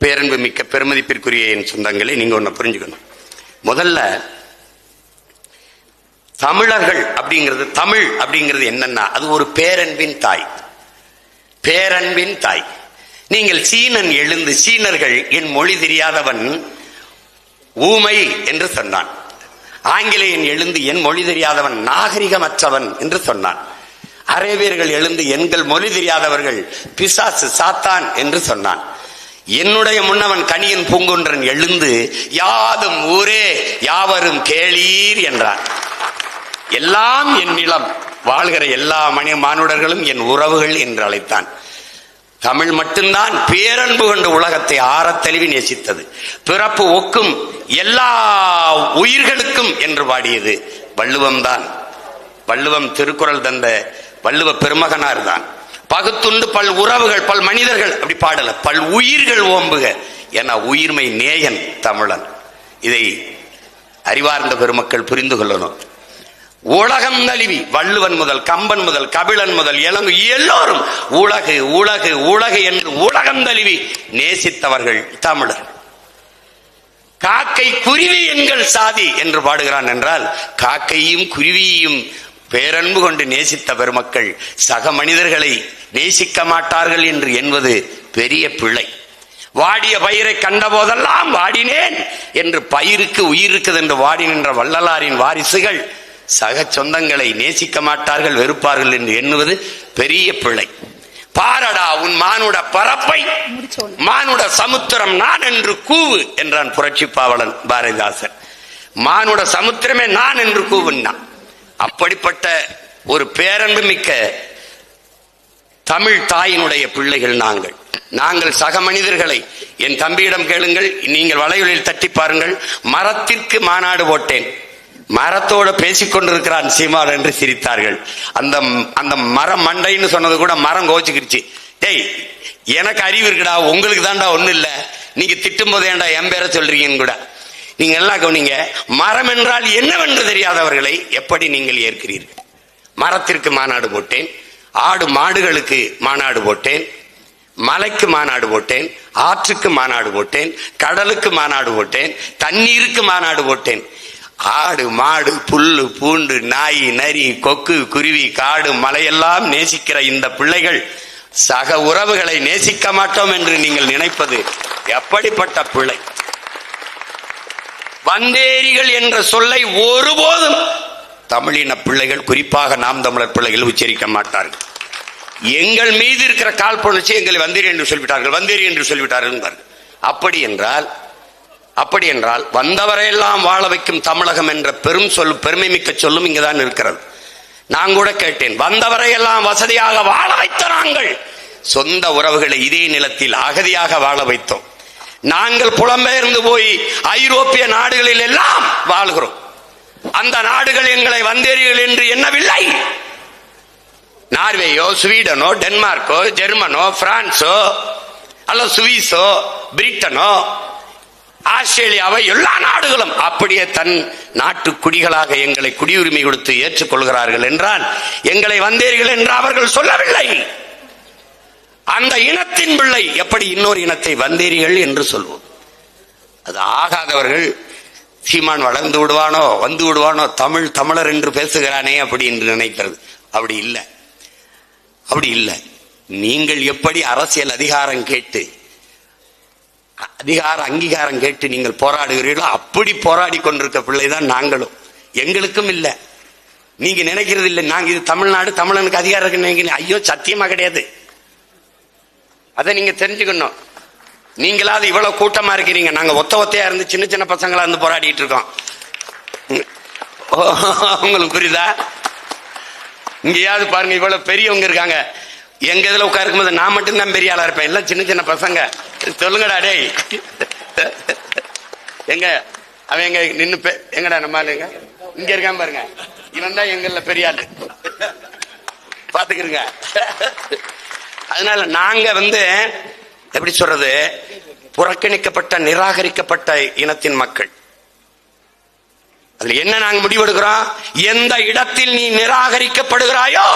பேரன்பு மிக்க பெருமதிப்பிற்குரிய என் சொந்தங்களை நீங்க ஒண்ணு புரிஞ்சுக்கணும். முதல்ல தமிழர்கள் அப்படிங்கிறது, தமிழ் அப்படிங்கிறது என்னன்னா அது ஒரு பேரன்பின் தாய். பேரன்பின் தாய். நீங்கள் சீனன் எழுந்து, சீனர்கள் என் மொழி தெரியாதவன் ஊமை என்று சொன்னான். ஆங்கிலேயன் எழுந்து என் மொழி தெரியாதவன் நாகரிகமற்றவன் என்று சொன்னான். அரேபியர்கள் எழுந்து எங்கள் மொழி தெரியாதவர்கள் பிசாசு சாத்தான் என்று சொன்னான். என்னுடைய முன்னவன் கணியன் பூங்குன்றன் எழுந்து யாதும் ஊரே யாவரும் கேளீர் என்றான். எல்லாம் என் நிலம், வாழ்கிற எல்லா மானுடர்களும் என் உறவுகள் என்று அழைத்தான். தமிழ் மட்டும்தான் பேரன்பு கொண்ட உலகத்தை ஆறத்தழுவி நேசித்தது. பிறப்பு ஒக்கும் எல்லா உயிர்களுக்கும் என்று பாடியது வள்ளுவம் தான். வள்ளுவம் திருக்குறள் தந்த வள்ளுவ பெருமகனார் தான். பகுத்துண்டு பல் உறவுகள் பல் மனிதர்கள் அப்படி பாடல, பல் உயிர்கள் ஓம்புக என உயிர்மை நேயன் தமிழன். இதை அறிவார்ந்த பெருமக்கள் புரிந்து கொள்ளணும். உலகம் தழுவி வள்ளுவன் முதல் கம்பன் முதல் கபிலன் முதல் இளங்கு எல்லோரும் உலகு உலகு உலகு என்று உலகம் தழுவி நேசித்தவர்கள் தமிழர். காக்கை குருவி எங்கள் சாதி என்று பாடுகிறான் என்றால் காக்கையும் குருவியையும் பேரன்பு கொண்டு நேசித்த பெருமக்கள் சக மனிதர்களை நேசிக்க மாட்டார்கள் என்று என்பது பெரிய பிழை. வாடிய பயிரை கண்ட போதெல்லாம் வாடினேன் என்று பயிருக்கு உயிர் இருக்குது என்று வாடி நின்ற வள்ளலாரின் வாரிசுகள் சக சொந்தங்களை நேசிக்க மாட்டார்கள், வெறுப்பார்கள் என்று எண்ணுவது பெரிய பிழை. பாரடா உன் மானுட பரப்பை, மானுட சமுத்திரம் நான் என்று கூவு என்றான் புரட்சி பாவலன் பாரதிதாசன். மானுட சமுத்திரமே நான் என்று கூவுன்னா. அப்படிப்பட்ட ஒரு பேரன்பு மிக்க தமிழ் தாயினுடைய பிள்ளைகள் நாங்கள். நாங்கள் சக மனிதர்களை, என் தம்பியிடம் கேளுங்கள், நீங்கள் வலைகளில் தட்டி பாருங்கள். மரத்திற்கு மாநாடு போட்டேன், மரத்தோட பேசிக்கொண்டிருக்கிறான் சீமான் என்று சிரித்தார்கள். அந்த மரம் மண்டைன்னு சொன்னது கூட மரம் கோச்சுக்கிடுச்சு. டேய், எனக்கு அறிவு இருக்குடா, உங்களுக்கு தான்டா ஒண்ணு இல்ல, நீங்க திட்டும் போது ஏன்டா என் பேரை சொல்றீங்கன்னு கூட. நீங்க எல்லாம் கவனிங்க, மரம் என்றால் என்னவென்று தெரியாதவர்களை எப்படி நீங்கள் ஏற்கிறீர்கள்? மரத்திற்கு மாநாடு போட்டேன், ஆடு மாடுகளுக்கு மாநாடு போட்டேன், மலைக்கு மாநாடு போட்டேன், ஆற்றுக்கு மாநாடு போட்டேன், கடலுக்கு மாநாடு போட்டேன், தண்ணீருக்கு மாநாடு போட்டேன். ஆடு மாடு புல்லு பூண்டு நாய் நரி கொக்கு குருவி காடு மலையெல்லாம் நேசிக்கிற இந்த பிள்ளைகள் சக உறவுகளை நேசிக்க மாட்டோம் என்று நீங்கள் நினைப்பது எப்படிப்பட்ட பிள்ளை? வந்தேரிகள் என்ற சொல்லை ஒருபோதும் தமிழின பிள்ளைகள், குறிப்பாக நாம் தமிழர் பிள்ளைகள் உச்சரிக்க மாட்டார்கள். எங்கள் மீது இருக்கிற காழ்ப்புணர்ச்சி எங்களை வந்தேரி என்று சொல்லிவிட்டார்கள், வந்தேரி என்று சொல்லிவிட்டார்கள். அப்படி என்றால் வந்தவரையெல்லாம் வாழ வைக்கும் தமிழகம் என்ற பெரும் சொல், பெருமை மிக்க சொல்லும் இங்குதான் இருக்கிறது. நான் கூட கேட்டேன், வந்தவரையெல்லாம் வசதியாக வாழ வைத்த நாங்கள் சொந்த உறவுகளை இதே நிலத்தில் அகதியாக வாழ வைத்தோம். நாங்கள் புலம்பெயர்ந்து போய் ஐரோப்பிய நாடுகளில் எல்லாம் வாழ்கிறோம். அந்த நாடுகள் எங்களை வந்தேரிகள் என்று எண்ணவில்லை. நார்வேயோ ஸ்வீடனோ டென்மார்க்கோ ஜெர்மனோ பிரான்சோ அல்ல சுவிஸோ பிரிட்டனோ ஆஸ்திரேலியாவை எல்லா நாடுகளும் அப்படியே தன் நாட்டு குடிகளாக எங்களை குடியுரிமை கொடுத்து ஏற்றுக்கொள்கிறார்கள் என்றால் எங்களை வந்தேரிகள் என்று அவர்கள் சொல்லவில்லை. அந்த இனத்தின் பிள்ளை எப்படி இன்னொரு இனத்தை வந்தேரிகள் என்று சொல்வோம்? அது ஆகாதவர்கள் சீமான் வளர்ந்து விடுவானோ வந்து விடுவானோ, தமிழர் என்று பேசுகிறானே அப்படி என்று நினைக்கிறது. அப்படி இல்லை, அப்படி இல்லை. நீங்கள் எப்படி அரசியல் அதிகாரம் கேட்டு, அங்கீகாரம் கேட்டு நீங்கள் போராடுகிறீர்களோ அப்படி போராடி கொண்டிருக்க பிள்ளைதான் நாங்களும். எங்களுக்கும் இல்லை, நீங்க நினைக்கிறது இல்லை நாங்க இது தமிழ்நாடு, தமிழனுக்கு அதிகாரம் இருக்கு. ஐயோ, சத்தியமா கிடையாது. அதை நீங்க தெரிஞ்சுக்கணும். நீங்களாவது இவ்வளவு கூட்டமா இருக்கிறீங்க, நாங்க ஒத்தையா இருந்து சின்ன சின்ன பசங்களா இருந்து போராடிட்டு இருக்கோம். உங்களுக்கு புரியுதா? இங்கேயாவது பாருங்க, இவ்வளவு பெரியவங்க இருக்காங்க. எங்க இதுல உட்காருக்கும் போது நான் மட்டும்தான் பெரிய ஆளா இருப்பேன், எல்லாம் சின்ன சின்ன பசங்க. சொல்லுங்கடா டேய், எங்க அவன் எங்க நின்னு எங்கடா நம்ம ஆளுங்க இங்க இருக்காம பாருங்க, இவன் தான் எங்கள்ல பெரிய ஆளு, பாத்துக்கிறங்க. அதனால நாங்க எப்படி சொல்றது, புறக்கணிக்கப்பட்ட நிராகரிக்கப்பட்ட இனத்தின் மக்கள். அதுல என்ன நாங்க முடிவெடுக்கிறோம்? எந்த இடத்தில் நீ நிராகரிக்கப்படுகிறாயோ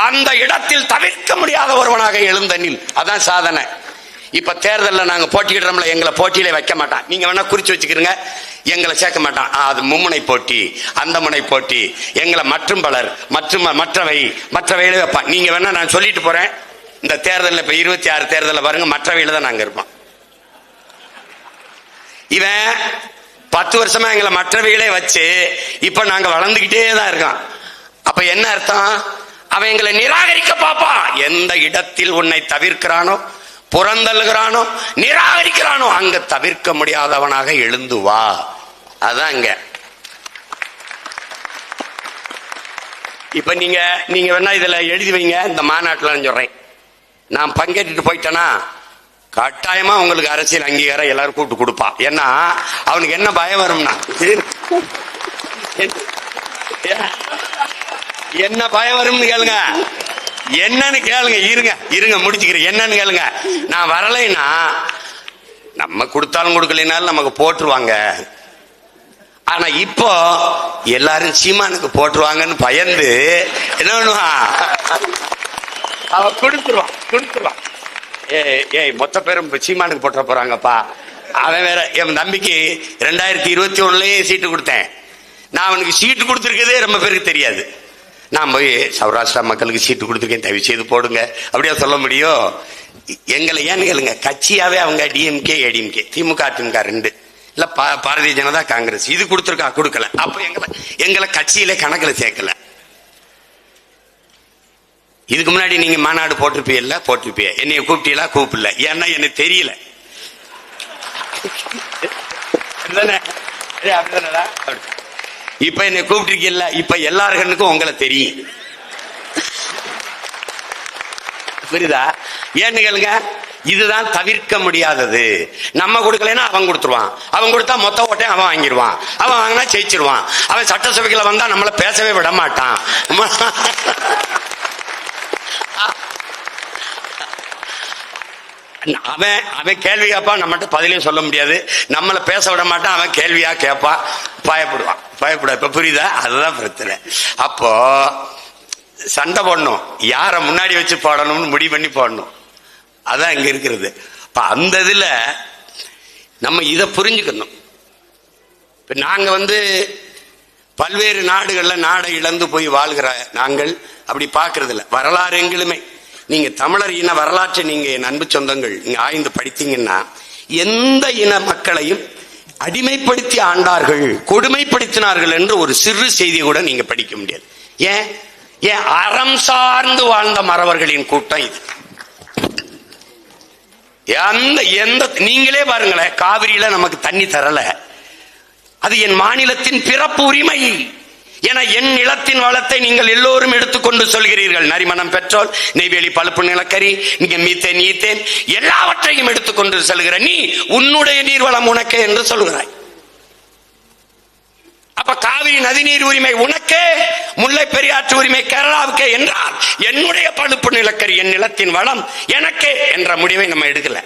அந்த இடத்தில் தவிர்க்க முடியாத ஒருவனாக எழுந்தனில், அதான் சாதனை. இப்ப தேர்தலில் நாங்க போட்டியிடுறோம்ல, எங்களை போட்டியிலே வைக்க மாட்டான். நீங்க வேணா குறிச்சு வச்சுக்கிறீங்க, எங்களை சேர்க்க மாட்டான். அது மும்முனை போட்டி, அந்த முனை போட்டி, எங்களை மற்றும் பலர் மற்றவையில வைப்பான். நீங்க வேணா நான் சொல்லிட்டு போறேன், இந்த தேர்தலில் இப்ப 26 தேர்தலில் பாருங்க, மற்றவையில தான் நாங்க இருப்போம். இவன் 10 வருஷமா எங்களை மற்றவைகளே வச்சு இப்ப நாங்க வளர்ந்துகிட்டே தான் இருக்கோம். அப்ப என்ன அர்த்தம்? அவன் எங்களை நிராகரிக்க பாப்பான். எந்த இடத்தில் உன்னை தவிர்க்கிறானோ, புறந்தல்கிறானோ, நிராகரிக்கிறானோ, அங்க தவிர்க்க முடியாதவனாக எழுந்து வா. அதான் இங்க. இப்ப நீங்க வேணா இதுல எழுதி வைங்க, இந்த மாநாட்டில் சொல்றேன், நான் பங்கேற்றுட்டு போயிட்டேன்னா கட்டாயமா உங்களுக்கு அரசியல் அங்கீகாரம் எல்லாரும் கூப்பிட்டு கொடுப்பான். ஏன்னா அவனுக்கு என்ன பயம் வரும்னா, என்ன பயம் வரும்னு கேளுங்க. என்னன்னு கேளுங்க. இருங்க முடிச்சுக்கிறேன். என்னன்னு கேளுங்க. நான் வரலைன்னா நம்ம கொடுத்தாலும் கொடுக்கலைனாலும் நமக்கு போட்டுருவாங்க. ஆனா இப்போ எல்லாரும் சீமானுக்கு போட்டுருவாங்கன்னு பயந்து என்ன பண்ணுவான், அவ கொடுத்துருவான். ஏய் மொத்த பேரும் சீமானுக்கு போட்ட போறாங்கப்பா. அவன் வேற. என் தம்பிக்கு 2021லயே சீட்டு கொடுத்தேன். நான் அவனுக்கு சீட்டு கொடுத்துருக்கதே ரொம்ப பேருக்கு தெரியாது. நான் போய் சௌராஷ்டிரா மக்களுக்கு சீட்டு கொடுத்துருக்கேன், தயவு செய்து போடுங்க அப்படியா சொல்ல முடியும்? எங்களை ஏன்னு கேளுங்க, கட்சியாவே அவங்க டிஎம்கே ஏடிஎம்கே, திமுக அதிமுக 2 இல்ல பாரதிய ஜனதா காங்கிரஸ், இது கொடுத்துருக்கா கொடுக்கல. அப்ப எங்களை கட்சியிலே கணக்குல சேர்க்கல. இதுக்கு முன்னாடி நீங்க மாநாடு போட்டிருப்பீங்க, என்னைய கூப்பிட்டீங்களா? கூப்பிடல. ஏன்னா எனக்கு தெரியல. இப்ப என்னை கூப்பிட்டிருக்கீல்ல, இப்ப எல்லாருக்கும் உங்களை தெரியும். புரியுதா? ஏன்னு கேளுங்க, இதுதான் தவிர்க்க முடியாதது. நம்ம கொடுக்கலன்னா அவன் கொடுத்துருவான். அவன் கொடுத்தா மொத்த ஓட்டையும் அவன் வாங்கிடுவான். அவன் வாங்கினா ஜெயிச்சிருவான். அவன் சட்டசபைக்குள்ள வந்தா நம்மள பேசவே விட மாட்டான். அவன் கேள்வி கேட்பான், நம்மகிட்ட பதிலே சொல்ல முடியாது. நம்மள பேச விட மாட்டான். அவன் கேள்வியா கேட்பான், பயப்படுவான். இப்ப புரியுதா? அதுதான் பிரச்சனை. அப்போ சண்டை போடணும், யார முன்னாடி வச்சு போடணும்னு முடிவு பண்ணி போடணும். அதான் இங்க இருக்கிறது. அந்த இதுல நம்ம இதை புரிஞ்சுக்கணும். இப்ப நாங்க பல்வேறு நாடுகள்ல நாடை இழந்து போய் வாழ்கிற நாங்கள் அப்படி பாக்குறது இல்ல. வரலாறு எங்களுமே, நீங்க தமிழர் இன வரலாற்றை நீங்க என் அன்பு சொந்தங்கள் நீங்க ஆய்ந்து படித்தீங்கன்னா, எந்த இன மக்களையும் அடிமைப்படுத்தி ஆண்டார்கள், கொடுமைப்படுத்தினார்கள் என்று ஒரு சிறு செய்தியை கூட நீங்க படிக்க முடியாது. ஏன் அறம் சார்ந்து வாழ்ந்த மறவர்களின் கூட்டம் இது. எந்த நீங்களே பாருங்களேன், காவிரியில நமக்கு தண்ணி தரல, அது என் மாநிலத்தின் பிறப்பு உரிமை என என் நிலத்தின் வளத்தை நீங்கள் எல்லோரும் எடுத்துக்கொண்டு சொல்கிறீர்கள். நரிமணம், பெட்ரோல், நெய்வேலி பழுப்பு நிலக்கரி, நீங்க மீத்தேன், ஈத்தேன் எல்லாவற்றையும் எடுத்துக்கொண்டு செல்கிற நீ உன்னுடைய நீர்வளம் உனக்கே என்று சொல்கிறாய். அப்ப காவிரி நதிநீர் உரிமை உனக்கே, முல்லை பெரியாற்று உரிமை கேரளாவுக்கே என்றால் என்னுடைய பழுப்பு நிலக்கரி என் நிலத்தின் வளம் எனக்கே என்ற முடிவை நம்ம எடுக்கல.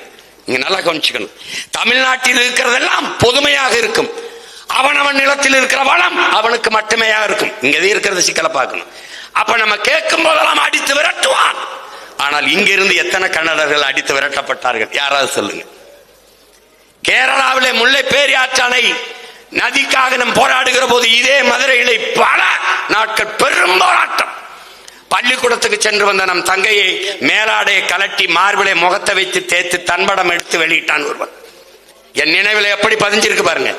நீங்க நல்லா கவனிச்சுக்கணும். தமிழ்நாட்டில் இருக்கிறதெல்லாம் பொதுமையாக இருக்கும். அவனவன் நிலத்தில் இருக்கிற வளம் அவனுக்கு மட்டுமே இருக்கும். இங்க இருக்கிறத சிக்கலை பார்க்கணும். அப்ப நம்ம கேட்கும் போதெல்லாம் அடித்து விரட்டுவான். ஆனால் இங்கிருந்து எத்தனை கன்னடர்கள் அடித்து விரட்டப்பட்டார்கள்? யாராவது சொல்லுங்க. கேரளாவிலே முல்லை பெரியாற்று அணை நதிக்காக நாம் போராடுகிற போது இதே மதுரையிலே பல நாட்கள் பெரும் போராட்டம். பள்ளிக்கூடத்துக்கு சென்று வந்த நம் தங்கையை மேலாடையை கலட்டி மார்பிலை முகத்தை வைத்து தேய்த்து தன்படம் எடுத்து வெளியிட்டான் ஒருவன். என் நினைவில் எப்படி பதிஞ்சிருக்கு பாருங்க.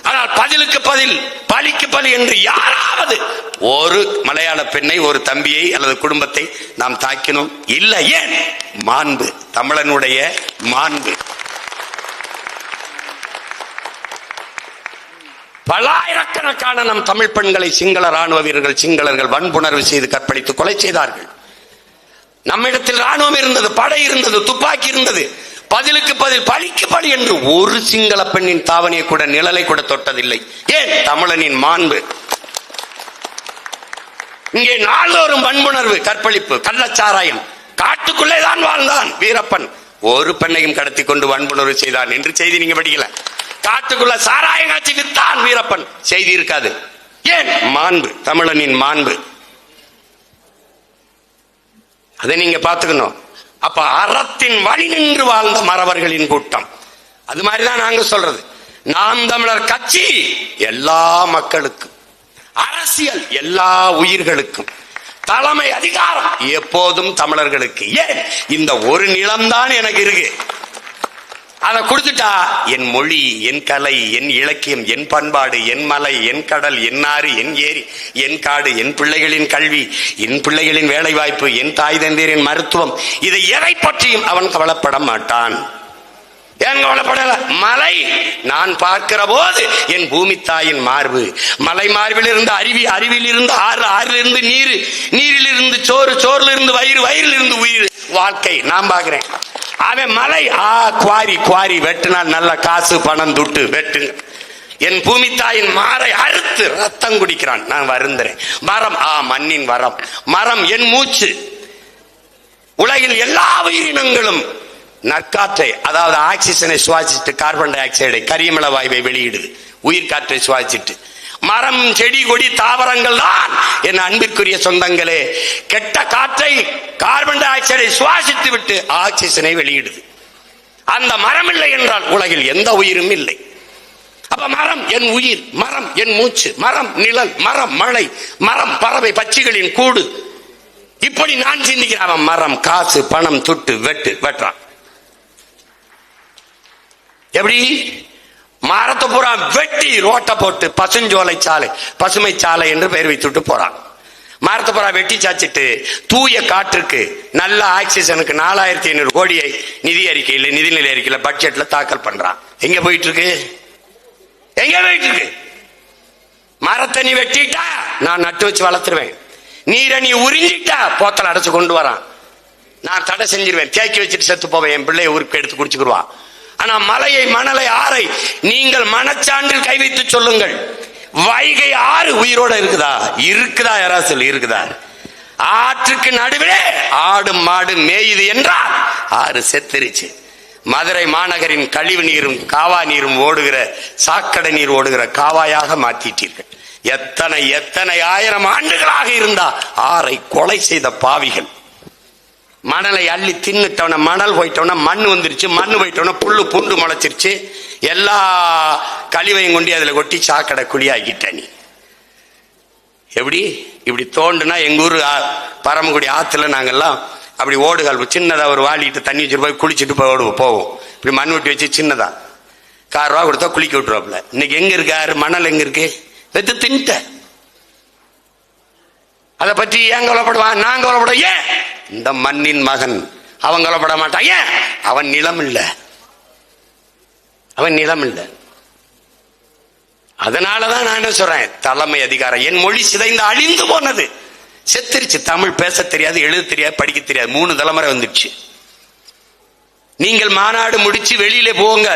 ஆனால் பதிலுக்கு பதில், பலிக்கு பலி என்று யாராவது ஒரு மலையாள பெண்ணை, ஒரு தம்பியை அல்லது குடும்பத்தை நாம் தாக்கினோம்? இல்லை. ஏன்? மாண்பு, தமிழனுடைய மாண்பு. பல்லாயிரக்கணக்கான நம் தமிழ் பெண்களை சிங்கள ராணுவ வீரர்கள், சிங்களர்கள் வன்புணர்வு செய்து கற்பழித்து கொலை செய்தார்கள். நம்மிடத்தில் ராணுவம் இருந்தது, படை இருந்தது, துப்பாக்கி இருந்தது. பதிலுக்கு பதில், பலிக்கு பலி என்று ஒரு சிங்கள பெண்ணின் தாவணியை கூட, நிழலை கூட தொட்டதில்லை. ஏன்? தமிழனின் மாண்பு. இங்கே நாள்தோறும் வன்புணர்வு, கற்பழிப்பு, கள்ளச்சாராயம். காட்டுக்குள்ளே தான் வாழ்ந்தான் வீரப்பன், ஒரு பெண்ணையும் கடத்தி கொண்டு வன்புணர்வு செய்தான் என்று செய்தி நீங்க படிக்கல. காட்டுக்குள்ள சாராயம் காட்சி வித்தான் வீரப்பன், செய்தி இருக்காது. ஏன்? மாண்பு, தமிழனின் மாண்பு. அதை நீங்க பாத்துக்கணும். அப்ப அறத்தின் வழி நின்று வாழ்ந்த மறவர்களின் கூட்டம். அது மாதிரிதான் நாங்க சொல்றது. நாம் தமிழர் கட்சி எல்லா மக்களுக்கும், அரசியல் எல்லா உயிர்களுக்கும், தலைமை அதிகாரம் எப்போதும் தமிழர்களுக்கு. ஏன் இந்த ஒரு நிலம்தான் எனக்கு இருக்கு, அதை கொடுத்துட்டா என் மொழி, என் கலை, என் இலக்கியம், என் பண்பாடு, என் மலை, என் கடல், என் ஆறு, என் ஏரி, என் காடு, என் பிள்ளைகளின் கல்வி, என் பிள்ளைகளின் வேலை வாய்ப்பு, என் தாய் தந்தையரின் மருத்துவம், இதை எதை பற்றியும் அவன் கவலைப்பட மாட்டான். ஏன் கவலைப்படல? மலை நான் பார்க்கிற போது என் பூமி தாயின் மார்பு, மலை மார்பில் இருந்து அருவி, அருவியில் இருந்து ஆறு, ஆறில் இருந்து நீர், நீரில் இருந்து சோறு, சோறுல இருந்து வயிறு, வயிறில் இருந்து உயிர், வாழ்க்கை நான் பார்க்கிறேன். அவன் மலை குவாரி, குவாரி வெட்டினால் நல்ல காசு பணம் துட்டு வெட்டுங்க. என் பூமி தாயின் மாறை அறுத்து ரத்தம் குடிக்கிறான், நான் வருந்துறேன். மரம் மண்ணின் வரம், மரம் என் மூச்சு. உலகில் எல்லா உயிரினங்களும் நற்காற்றை, அதாவது ஆக்சிஜனை சுவாசிட்டு கார்பன் டை ஆக்சைடை, கரியமில வாயுவை வெளியிடுது, உயிர் காற்றை சுவாசிட்டு. மரம், செடி, கொடி, தாவரங்கள் தான் என் அன்பிற்குரிய சொந்தங்களே கெட்ட காற்றை, கார்பன் டை ஆக்சைடை சுவாசித்து விட்டு ஆக்சிஜனை வெளியிடுது. அந்த மரம் இல்லை என்றால் உலகில் எந்த உயிரும் இல்லை. அப்ப மரம் என் உயிர், மரம் என் மூச்சு, மரம் நிழல், மரம் மழை, மரம் பறவை பட்சிகளின் கூடு. இப்படி நான் சிந்திக்கிறேன். மரம் காசு பணம் துட்டு வெட்டுறான். எப்படி? மரத்தை பூரா வெட்டி ரோட்டை போட்டு பசுஞ்சோலை சாலை, பசுமை சாலை என்று பெயர் வைத்துட்டு போறான். மரத்தை பூரா வெட்டி சாச்சிட்டு தூய காற்றுக்கு, நல்ல ஆக்சிஜனுக்கு 4500 கோடியை நிதி அறிக்கையில், நிதிநிலை அறிக்கையில, பட்ஜெட்ல தாக்கல் பண்றான். எங்க போயிட்டு இருக்கு? எங்க போயிட்டு இருக்கு? மரத்தை நீ வெட்டிட்டா நான் நட்டு வச்சு வளர்த்துருவேன், நீரை நீ உறிஞ்சிட்டா போத்தல் அடைச்சு கொண்டு வரான், நான் தடை செஞ்சிருவேன், தேக்கி வச்சுட்டு செத்து போவேன், என் பிள்ளைய உறுப்பு எடுத்து குடிச்சுக்குருவான். ஆனா மலையை, மணலை, ஆறை நீங்கள் மனச்சான்றில் கை வைத்து சொல்லுங்கள். வைகை ஆறு உயிரோட இருக்குதா? இருக்குதா? யாராவது சொல்லி இருக்குதா? ஆற்றுக்கு நடுவிலே ஆடு மாடு மேயுது என்றால் ஆறு செத்துருச்சு. மதுரை மாநகரின் கழிவு நீரும் காவா நீரும் ஓடுகிற, சாக்கடை நீர் ஓடுகிற காவாயாக மாற்றிட்டீர்கள். எத்தனை எத்தனை ஆயிரம் ஆண்டுகளாக இருந்தா ஆறை கொலை செய்த பாவிகள். மணலை அள்ளி தின்னுட்டவன, மணல் போயிட்டவன மண் வந்துருச்சு, மண் போயிட்டவன புல்லு புண்டு முளைச்சிருச்சு, எல்லா கழிவையும் கொண்டு அதுல கொட்டி சாக்கடை குழியாக்கிட்ட. நீ எப்படி இப்படி தோண்டுனா? எங்க ஊர் பரமக்குடி ஆத்துல நாங்கெல்லாம் அப்படி ஓடுகால் சின்னதா ஒரு வாளிட்டு தண்ணி வச்சுட்டு போய் குளிச்சுட்டு போவோம். இப்படி மண் வெட்டி வச்சு சின்னதா ₹1 கொடுத்தா குளிக்க விட்டுருவாப்ல. இன்னைக்கு எங்க இருக்காரு? மணல் எங்க இருக்கு? வெத்து தின்ட்ட. அதை பற்றி ஏன் கவலைப்படுவான்? நான் கவலைப்பட. ஏன்? இந்த மண்ணின் மகன் அவன் கவலைப்பட மாட்டான். ஏன்? அவன் நிலம் இல்ல, அவன் நிலம் இல்ல. அதனாலதான் நான் என்ன சொல்றேன், தலைமை அதிகாரம். என் மொழி சிதைந்து அழிந்து போனது, செத்துருச்சு. தமிழ் பேச தெரியாது, எழுத தெரியாது, படிக்க தெரியாது. 3 தலைமுறை வந்துடுச்சு. நீங்கள் மாநாடு முடிச்சு வெளியில போங்க,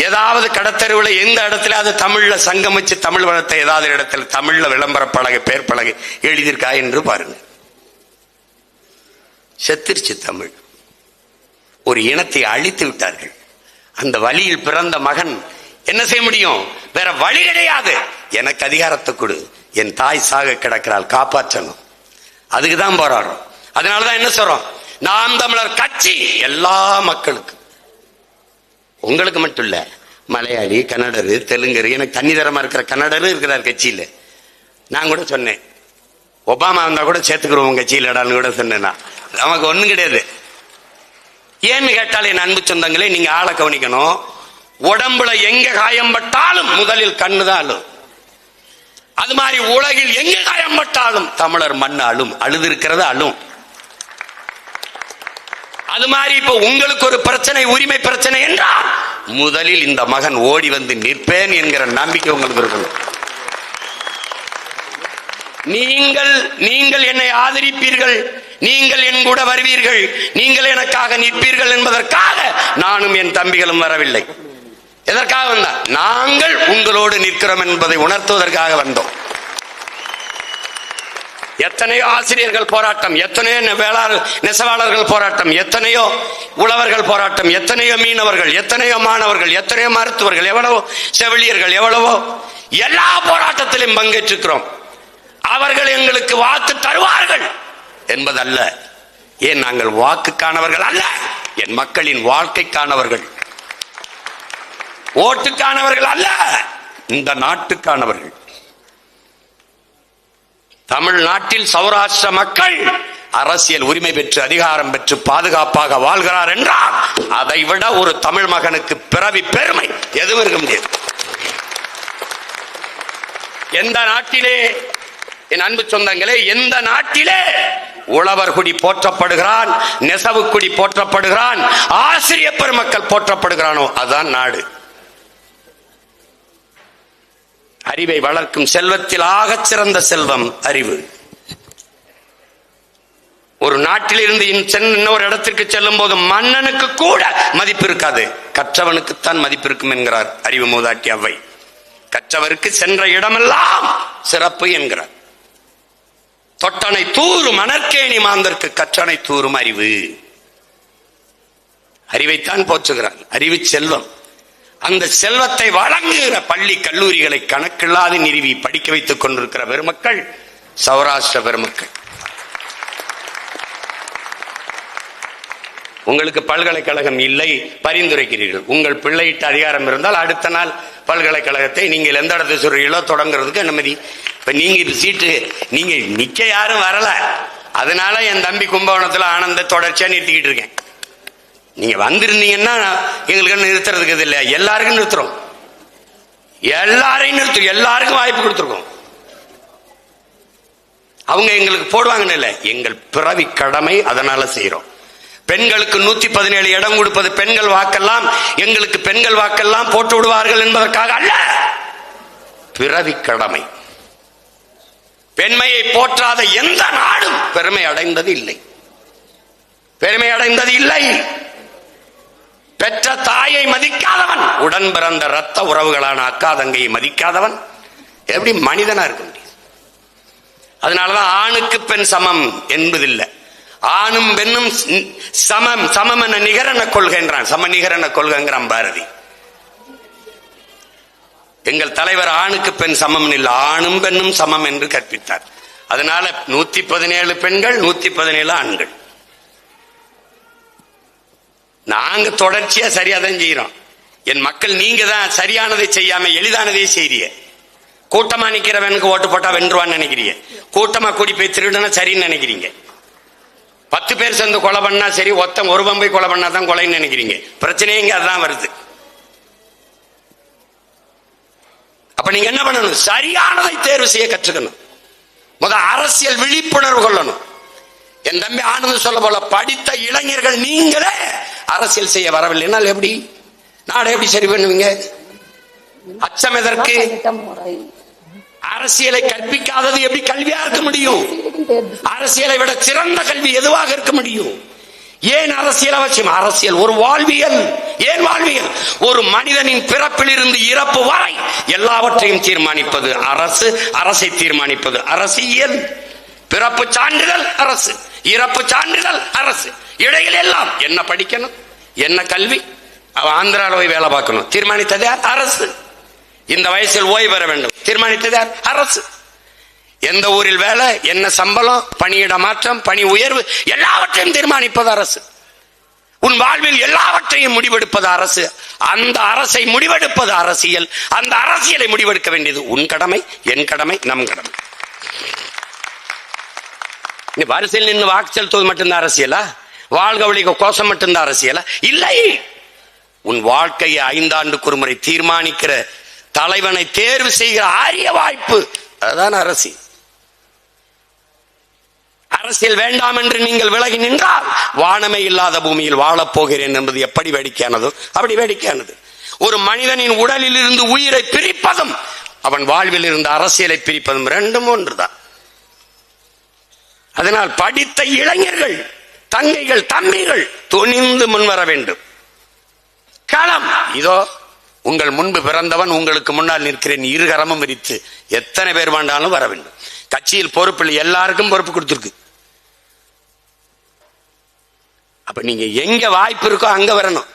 ஏதாவது கடத்தருவில் எந்த இடத்துல அது தமிழ்ல சங்கமிச்சு தமிழ் வளத்தை ஏதாவது இடத்துல தமிழ்ல விளம்பர பலகை, பேர் பலகை எழுதியிருக்கா என்று பாருங்க. செத்துருச்சு தமிழ். ஒரு இனத்தை அழித்து விட்டார்கள். அந்த வழியில் பிறந்த மகன் என்ன செய்ய முடியும்? வேற வழி கிடையாது. எனக்கு அதிகாரத்தை கொடு, என் தாய் சாக கிடக்கிறாள், காப்பாற்றணும். அதுக்குதான் போராடுறோம். அதனாலதான் என்ன சொல்றோம், நாம் தமிழர் கட்சி எல்லா மக்களுக்கும், உங்களுக்கு மட்டும் இல்ல, மலையாளி, கன்னடரு, தெலுங்கரு, எனக்கு தண்ணிதரமா இருக்கிற கன்னடரு இருக்கிறார் கட்சியில. நான் கூட சொன்னேன், ஒபாமா வந்தா கூட சேர்த்துக்கிறோம் கட்சியிலடான்னு கூட சொன்னேன். நமக்கு ஒண்ணும் கிடையாது. ஏன்னு கேட்டால், என் அன்பு சொந்தங்களே, நீங்க ஆளை கவனிக்கணும். உடம்புல எங்க காயம்பட்டாலும் முதலில் கண்ணுதான். அது மாதிரி உலகில் எங்க காயம்பட்டாலும் தமிழர் மண் அழும். அழுது அழும். அது மாதிரி இப்ப உங்களுக்கு ஒரு பிரச்சனை, உரிமை பிரச்சனை என்றால் முதலில் இந்த மகன் ஓடி வந்து நிற்பேன் என்கிற நம்பிக்கை உங்களுக்கு இருக்கணும். நீங்கள் என்னை ஆதரிப்பீர்கள், நீங்கள் என் கூட வருவீர்கள், நீங்கள் எனக்காக நிற்பீர்கள் என்பதற்காக நானும் என் தம்பிகளும் வரவில்லை. எதற்காக வந்தா? நாங்கள் உங்களோடு நிற்கிறோம் என்பதை உணர்த்துவதற்காக வந்தோம். எத்தனையோ ஆசிரியர்கள் போராட்டம், எத்தனையோ நெசவாளர்கள் போராட்டம், எத்தனையோ உழவர்கள் போராட்டம், எத்தனையோ மீனவர்கள், எத்தனையோ மாணவர்கள், எத்தனையோ மருத்துவர்கள், எவ்வளவோ செவிலியர்கள், எவ்வளவோ எல்லா போராட்டத்திலும் பங்கேற்றிருக்கிறோம். அவர்கள் எங்களுக்கு வாக்கு தருவார்கள் என்பதல்ல. ஏன் நாங்கள் வாக்குக்கானவர்கள் அல்ல, என் மக்களின் வாழ்க்கைக்கானவர்கள், ஓட்டுக்கானவர்கள் அல்ல, இந்த நாட்டுக்கானவர்கள். தமிழ்நாட்டில் சௌராஷ்டிர மக்கள் அரசியல் உரிமை பெற்று அதிகாரம் பெற்று பாதுகாப்பாக வாழ்கிறார் என்றால் அதை விட ஒரு தமிழ் மகனுக்கு பிறவி பெருமை எதுவும் இருக்க முடியாது. எந்த நாட்டிலே, என் அன்பு சொந்தங்களே, எந்த நாட்டிலே உழவர் குடி போற்றப்படுகிறான், நெசவு குடி போற்றப்படுகிறான், ஆசிரியர் பெருமக்கள் போற்றப்படுகிறானோ அதுதான் நாடு. அறிவை வளர்க்கும் செல்வத்தில் ஆகச் சிறந்த செல்வம் அறிவு. ஒரு நாட்டில் இருந்து இன்னொரு இடத்திற்கு செல்லும் போது மன்னனுக்கு கூட மதிப்பு இருக்காது, கற்றவனுக்குத்தான் மதிப்பு இருக்கும் என்கிறார் அறிவு மூதாட்டி அவ்வை. கற்றவருக்கு சென்ற இடமெல்லாம் சிறப்பு என்கிறார். தொட்டனை தூரும் மணற்கேணி மாந்தற்கு கற்றனை தூரும் அறிவு. அறிவைத்தான் போற்றுகிறார், அறிவு செல்வம். அந்த செல்வத்தை வழங்குகிற பள்ளி கல்லூரிகளை கணக்கில்லாது நிறுவி படிக்க வைத்துக் கொண்டிருக்கிற பெருமக்கள் சௌராஷ்டிர பெருமக்கள். உங்களுக்கு பல்கலைக்கழகம் இல்லை, பரிந்துரைக்கிறீர்கள். உங்கள் பிள்ளையிட்ட அதிகாரம் இருந்தால் அடுத்த நாள் பல்கலைக்கழகத்தை நீங்கள் எந்த இடத்தை சொல்றீங்களோ தொடங்குறதுக்கு அனுமதி. இப்ப நீங்க சீட்டு நீங்க நிக்க யாரும் வரல, அதனால என் தம்பி கும்பகோணத்துல ஆனந்த தொடர்ச்சியா நிறுத்திக்கிட்டு இருக்கேன். நீங்க வந்திருந்தீங்கன்னா எங்களுக்கு நிறுத்துறதுக்கு இது இல்லையா, எல்லாருக்கும் நிறுத்துறோம், எல்லாரையும் நிறுத்துறோம், எல்லாருக்கும் வாய்ப்பு கொடுத்துருக்கோம். அவங்க எங்களுக்கு போடுவாங்கன்னு இல்லை, எங்கள் பிறவி கடமை, அதனால செய்யறோம். பெண்களுக்கு 117 இடம் கொடுப்பது பெண்கள் வாக்கெல்லாம் எங்களுக்கு பெண்கள் வாக்கெல்லாம் போட்டு விடுவார்கள் என்பதற்காக அல்ல, பிறவி கடமை. பெண்மையை போற்றாத எந்த நாடும் பெருமை அடைந்தது இல்லை, பெருமை அடைந்தது இல்லை. பெற்ற தாயை மதிக்காதவன், உடன் பிறந்த ரத்த உறவுகளான அக்கா தங்கையை மதிக்காதவன் எப்படி மனிதனா இருக்க முடியும்? அதனாலதான் ஆணுக்கு பெண் சமம் என்பதில்லை, ஆணும் பெண்ணும் சமம். சமம் என நிகரென கொள்கின்றான், சம நிகரென கொள்கிறான் பாரதி. எங்கள் தலைவர் ஆணுக்கு பெண் சமம் இல்லை, ஆணும் பெண்ணும் சமம் என்று கற்பித்தார். அதனால 117 பெண்கள், 117 ஆண்கள். நாங்க தொடர்ச்சியா சரியாதான் செய்யறோம். என் மக்கள் நீங்க தான் சரியானதை செய்யாம எளிதானதே செய்றீங்க. கூட்டமா நிக்கிறவனுக்கு ஓட்டு போட்டா வென்றுவான்னு நினைக்கிறீங்க, கூட்டமா கூடி போய் திருடுனா சரின்னு நினைக்கிறீங்க. 10 பேர் சேர்ந்து கொலை பண்ணா சரி, ஒருத்தன் ஒரு பம்பை கொலை பண்ணா தான் கொலைன்னு நினைக்கிறீங்க. பிரச்சனையே இங்க அதான் வருது. அப்ப நீங்க என்ன பண்ணணும்? சரியானதை தேர்வு செய்ய கற்றுக்கணும். அரசியல் விழிப்புணர்வு கொள்ளணும். என் தம்பி ஆனந்த் சொல்ல போல படித்த இளைஞர்கள் நீங்களே அரசியல் செய்ய வரவில்லைன்னா எப்படி நாடை எப்படி சரி பண்ணுவீங்க? அச்சம் எதற்கு? அரசியலை கற்பிக்காதது எப்படி கல்வியா இருக்க முடியும்? அரசியலை விட சிறந்த கல்வி எதுவாக இருக்க முடியும்? ஏன் அரசியல் அவசியம்? அரசியல் ஒரு வாழ்வியல். ஏன் வாழ்வியல்? ஒரு மனிதனின் பிறப்பில் இருந்து இறப்பு வரை எல்லாவற்றையும் தீர்மானிப்பது அரசு, அரசை தீர்மானிப்பது அரசியல். பிறப்பு சான்றிதழ் அரசு, இறப்பு சான்றிதழ் அரசு, இடையில் எல்லாம் என்ன படிக்கணும், என்ன கல்வி, ஆந்திராவில் போய் வேலை பார்க்கணும், தீர்மானித்தது அரசு. இந்த வயசில் ஓய்வு பெற வேண்டும், தீர்மானித்தது அரசு. எந்த ஊரில் வேலை, என்ன சம்பளம், பணியிட மாற்றம், பணி உயர்வு, எல்லாவற்றையும் தீர்மானிப்பது அரசு. உன் வாழ்வில் எல்லாவற்றையும் முடிவெடுப்பது அரசு. அந்த அரசை முடிவெடுப்பது அரசியல். அந்த அரசியலை முடிவெடுக்க வேண்டியது உன் கடமை, என் கடமை, நம் கடமை. வரிசையில் நின்று வாக்கு செலுத்துவது மட்டும்தான் அரசியலா? வாழ்க ஒழிக கோஷம் மட்டும்தான் அரசியலா? இல்லை. உன் வாழ்க்கையை 5 ஆண்டுக்கு ஒரு முறை தீர்மானிக்கிற தலைவனை தேர்வு செய்கிற அரிய வாய்ப்பு, அதுதான் அரசியல். அரசியல் வேண்டாம் என்று நீங்கள் விலகி நின்றால் வானமே இல்லாத பூமியில் வாழப் போகிறேன் என்பது எப்படி வேடிக்கையானதோ அப்படி வேடிக்கையானது. ஒரு மனிதனின் உடலில் இருந்து உயிரை பிரிப்பதும் அவன் வாழ்வில் இருந்து அரசியலை பிரிப்பதும் ரெண்டும் ஒன்றுதான். அதனால் படித்த இளைஞர்கள், தங்கைகள், தம்பிகள் துணிந்து முன்வர வேண்டும். களம் இதோ உங்கள் முன்பு பிறந்தவன், உங்களுக்கு முன்னால் நிற்கிறேன், இருகரமும் விரித்து எத்தனை பேர் வேண்டாலும் வர வேண்டும். கட்சியில் பொறுப்பில் எல்லாருக்கும் பொறுப்பு கொடுத்திருக்கு. அப்ப நீங்க எங்க வாய்ப்பு இருக்கோ அங்க வரணும்.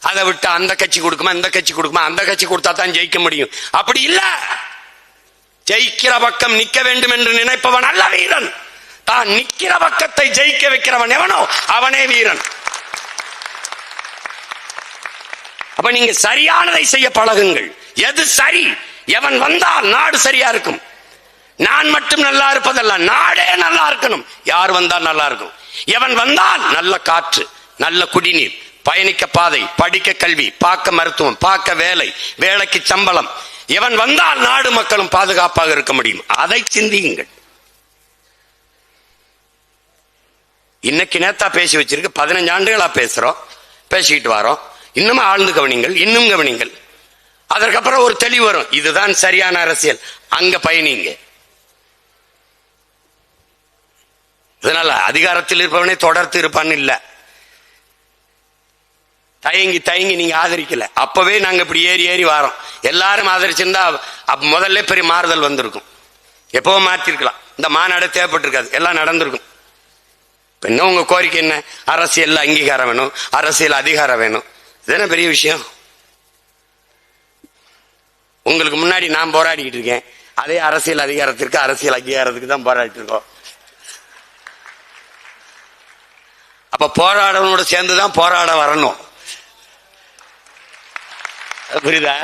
அதை விட்டு அந்த கட்சி கொடுக்குமா, இந்த கட்சி கொடுக்குமா, அந்த கட்சி கொடுத்தா தான் ஜெயிக்க முடியும், அப்படி இல்ல. ஜெயிக்கிற பக்கம் நிக்க வேண்டும் என்று நினைப்பவன் அல்ல வீரன். தான் நிக்கிற பக்கத்தை ஜெயிக்க வைக்கிறவன் எவனோ அவனே வீரன். அப்ப நீங்க சரியானதை செய்ய பழகுங்கள். எது சரி, எவன் வந்தால் நாடு சரியா இருக்கும். நான் மட்டும் நல்லா இருப்பதல்ல, நாடே நல்லா இருக்கணும். யார் வந்தால் நல்லா இருக்கும்? எவன் வந்தால் நல்ல காற்று, நல்ல குடிநீர், பயணிக்க பாதை, படிக்க கல்வி, பார்க்க மருத்துவம், பார்க்க வேலை, வேலைக்கு சம்பளம். எவன் வந்தால் நாடு மக்களும் பாதுகாப்பாக இருக்க முடியும். அதை சிந்தியுங்கள். இன்னைக்கு நேத்தா பேசி வச்சிருக்கு, 15 ஆண்டுகளா பேசுறோம், பேசிக்கிட்டு வரோம். இன்னும் ஆழ்ந்து கவனிங்கள், இன்னும் கவனிங்கள். அதற்கப்புறம் ஒரு தெளிவு வரும். இதுதான் சரியான அரசியல், அங்க பயணிங்க. இதனால அதிகாரத்தில் இருப்பவனே தொடர்ந்து இருப்பான்னு இல்ல. தயங்கி தயங்கி நீங்க ஆதரிக்கல. அப்பவே நாங்க இப்படி ஏறி ஏறி வரோம். எல்லாரும் ஆதரிச்சிருந்தா முதல்ல பெரிய மாறுதல் வந்திருக்கும். எப்பவும் மாற்றிருக்கலாம். இந்த மாநாடு தேவைப்பட்டிருக்காது, எல்லாம் நடந்திருக்கும். இன்னும் உங்க கோரிக்கை என்ன? அரசியல் அங்கீகாரம் வேணும், அரசியல் அதிகாரம் வேணும். இதுதானே பெரிய விஷயம். உங்களுக்கு முன்னாடி நான் போராடிக்கிட்டு இருக்கேன். அதே அரசியல் அதிகாரத்திற்கு, அரசியல் அங்கீகாரத்துக்கு தான் போராடிட்டு இருக்கோம். அப்ப போராடனோட சேர்ந்துதான் போராட வரணும். புரியுதா?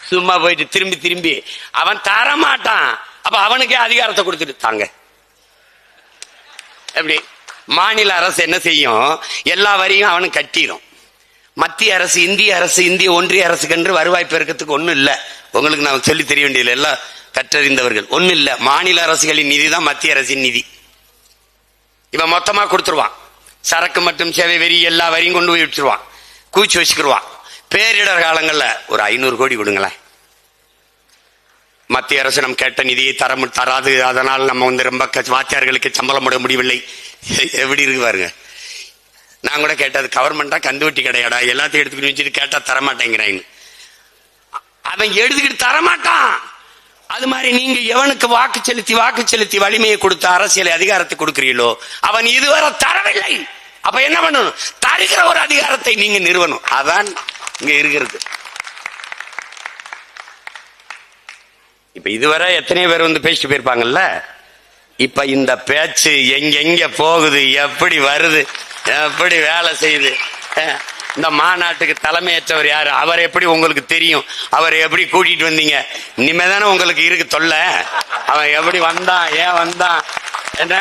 சும்மா போயிட்டு திரும்பி திரும்பி அவன் தர மாட்டான். அப்ப அவனுக்கே அதிகாரத்தை கொடுத்துட்டு தாங்க. எப்படி மாநில அரசு என்ன செய்யும்? எல்லா வரியும் அவனுக்கு கட்டிடும். மத்திய அரசு, இந்திய அரசு, இந்திய ஒன்றிய அரசுக்கு வருவாய் பெருக்கத்துக்கு ஒண்ணும் இல்ல. உங்களுக்கு நான் சொல்லி தெரிய வேண்டியதில்லை, எல்லாம் கற்றறிந்தவர்கள். ஒண்ணும் இல்ல. மாநில அரசுகளின் நிதி தான் மத்திய அரசின் நிதி. இவன் மொத்தமா கொடுத்துருவான். சரக்கு மற்றும் சேவை வரி எல்லா வரியும் கொண்டு போய் வச்சிருவான், கூச்சி வச்சுக்கிடுவான். பேரிடர் காலங்கள்ல ஒரு 500 கோடி கொடுங்களேன். மத்திய அரசு நம்ம கேட்ட நிதியை தராது. அதனால் நம்ம ரொம்ப வாத்தியார்களுக்கு சம்பளம் போட முடியவில்லை. எப்படி இருக்கு பாருங்க. நான் கூட கேட்டது, கவர்மெண்டா கந்துவட்டி கிடையாடா, எல்லாத்தையும் எடுத்துக்கிட்டு வச்சுட்டு கேட்டா தரமாட்டேங்கிறாங்க. அவன் எடுத்துக்கிட்டு தரமாட்டான். அது மாதிரி நீங்க எவனுக்கு வாக்கு செலுத்தி வலிமையை கொடுத்த அரசியல் அதிகாரத்தை கொடுக்கிறீங்களோ அவன் இதுவரை தரவில்லை. அப்ப என்ன பண்ணணும்? தருகிற ஒரு அதிகாரத்தை நீங்க நிறுவனம். அதான் இங்க இருக்கிறது. இப்ப இதுவரை எத்தனை பேர் வந்து பேசிட்டு போயிருப்பாங்கல்ல. இப்ப இந்த பேச்சு எங்க போகுது, எப்படி வருது, எப்படி வேலை செய்யுது. இந்த மாநாட்டுக்கு தலைமையேற்றவர் யாரு? அவர் எப்படி உங்களுக்கு தெரியும்? அவர் எப்படி கூட்டிட்டு வந்தீங்க? இனிமேதானே உங்களுக்கு இருக்கு தொல்லை. அவன் எப்படி வந்தான், ஏன் வந்தான், என்ன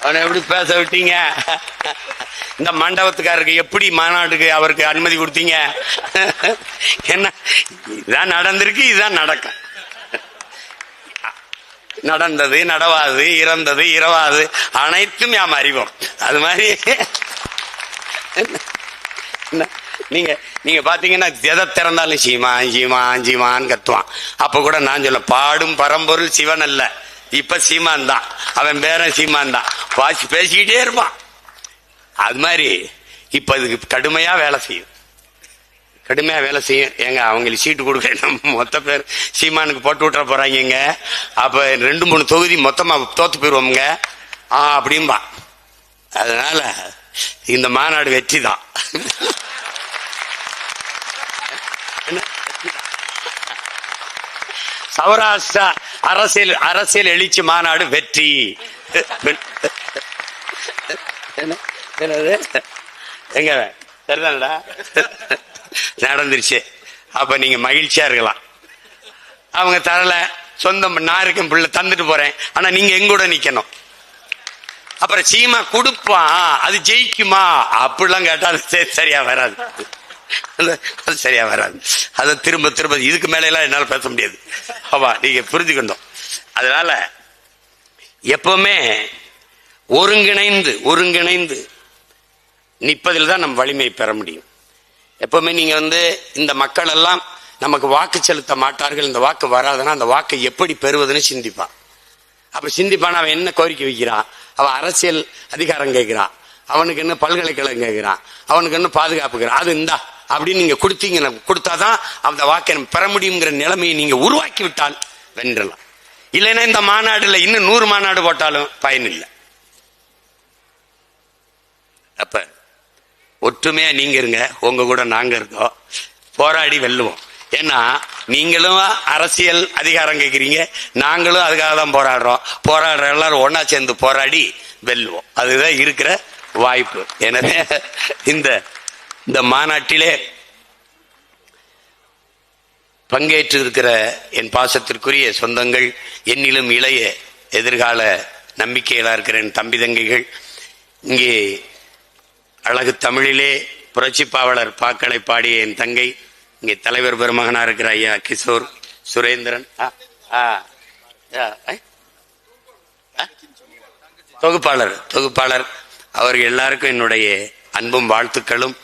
அவனை எப்படி பேச விட்டீங்க? இந்த மண்டபத்துக்காரருக்கு எப்படி மாநாட்டுக்கு அவருக்கு அனுமதி கொடுத்தீங்க? என்ன இதான் நடந்திருக்கு, இதுதான் நடக்கும். நடந்தது, நடவாது, இறந்தது, இரவாது அனைத்தும் யாம் அறிவோம். அது மாதிரி நீங்க பாத்தீங்கன்னா எதை திறந்தாலும் சீமான் சீமான் சீமான் கத்துவான். அப்ப கூட நான் சொல்ல, பாடும் பரம்பொருள் சிவன் அல்ல, இப்ப சீமான் தான். அவன் பேரன் சீமான் தான். பேசிக்கிட்டே இருப்பான். அது மாதிரி இப்ப இதுக்கு கடுமையா வேலை செய்யும். ஏங்க அவங்களுக்கு சீட்டு கொடுக்க மொத்த பேர் சீமானுக்கு போட்டு விட்டுற போறாங்க. அப்ப 2-3 தொகுதி மொத்தமா தோத்து போயிருவோம்ங்க அப்படின்பா. அதனால இந்த மாநாடு வெற்றி தான். சௌராஷ்டிரா அரசியல் எழுச்சி மாநாடு வெற்றி. எங்க சரிதானடா நடந்துருச்சு. அப்ப நீங்க மகிழ்ச்சியா இருக்கலாம். அவங்க தரல, சொந்தம் நான் இருக்கேன் பிள்ளை தந்துட்டு போறேன், ஆனா நீங்க எங்கூட நிக்கணும். அப்புறம் சீமா கொடுப்பான், அது ஜெயிக்குமா அப்படிலாம் கேட்டா அது சரியா வராது. அது சரியா வராது. அதை திரும்ப திரும்ப இதுக்கு மேல எல்லாம் என்னால பேச முடியாது. ஆமா, நீங்க புரிஞ்சுக்கணும். அதனால எப்பவுமே ஒருங்கிணைந்து நிற்பதில் தான் நம்ம வலிமை பெற முடியும். எப்பவுமே நீங்க இந்த மக்கள் எல்லாம் நமக்கு வாக்கு செலுத்த மாட்டார்கள், இந்த வாக்கு வராதுன்னா அந்த வாக்கை எப்படி பெறுவதுன்னு சிந்திப்பான். அப்ப சிந்திப்பான். அவன் என்ன கோரிக்கை வைக்கிறான்? அவன் அரசியல் அதிகாரம் கேட்கிறான், அவனுக்கு என்ன பல்கலைக்கழகம் கேட்கிறான், அவனுக்கு என்ன பாதுகாப்புக்கிறான். அது இந்தா அப்படின்னு நீங்க கொடுத்தாதான் அந்த வாக்கை நம்ம பெற முடியுங்கிற நிலைமையை நீங்க உருவாக்கி விட்டால் வென்றலாம். இல்லைன்னா இந்த மாநாடுல இன்னும் 100 மாநாடு போட்டாலும் பயனில்லை. அப்ப ஒற்றுமையா நீங்க இருங்க, உங்க கூட நாங்க இருக்கோம், போராடி வெல்லுவோம். ஏன்னா நீங்களும் அரசியல் அதிகாரம் கேட்கிறீங்க, நாங்களும் அதுக்காக தான் போராடுறோம். போராடுற எல்லாரும் ஒன்னா சேர்ந்து போராடி வெல்லுவோம். அதுதான் இருக்கிற வாய்ப்பு. எனவே இந்த மாநாட்டிலே பங்கேற்று இருக்கிற என் பாசத்திற்குரிய சொந்தங்கள், என்னிலும் இளைய எதிர்கால நம்பிக்கைகளா இருக்கிற என் தம்பி தங்கைகள், இங்கே அழகு தமிழிலே புரட்சி பாவலர் பாக்களை பாடிய என் தங்கை, இங்கே தலைவர் பெருமகனா இருக்கிற ஐயா கிஷோர் சுரேந்திரன், தொகுப்பாளர் அவர்கள் எல்லாருக்கும் என்னுடைய அன்பும் வாழ்த்துக்களும்.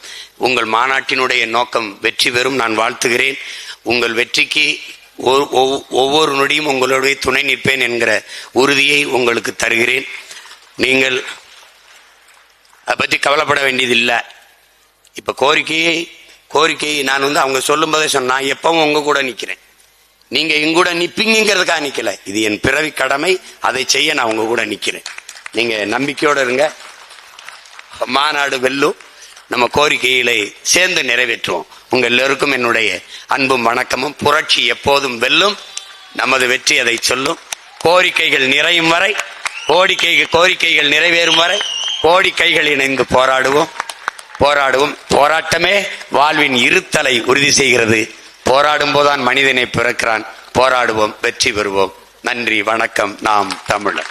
உங்கள் மாநாட்டினுடைய நோக்கம் வெற்றி பெறும் நான் வாழ்த்துகிறேன். உங்கள் வெற்றிக்கு ஒவ்வொரு நொடியும் உங்களுடைய துணை நிற்பேன் என்கிற உறுதியை உங்களுக்கு தருகிறேன். நீங்கள் அதை பற்றி கவலைப்பட வேண்டியதில்லை. இப்ப கோரிக்கை நான் அவங்க சொல்லும் போதே சொன்னா, எப்பவும் உங்க கூட நிக்கிறேன், நீங்க எங்கூட நிப்பீங்கிறதுக்காக நிக்கல. இது என் பிறவி கடமை, அதை செய்ய நான் உங்க கூட நிக்கிறேன். நீங்க நம்பிக்கையோட இருங்க. மாநாடு வெல்லும், நம்ம கோரிக்கைகளை சேர்ந்து நிறைவேற்றுவோம். உங்க எல்லோருக்கும் என்னுடைய அன்பும் வணக்கமும். புரட்சி எப்போதும் வெல்லும், நமது வெற்றி அதை சொல்லும். கோரிக்கைகள் நிறையும் வரை, கோரிக்கைகள் நிறைவேறும் வரை கோடிக்கைகள் இணைந்து போராடுவோம். போராட்டமே வாழ்வின் இருத்தலை உறுதி செய்கிறது. போராடும் போதுதான் மனிதனை பிறக்கிறான். போராடுவோம், வெற்றி பெறுவோம். நன்றி, வணக்கம். நாம் தமிழர்.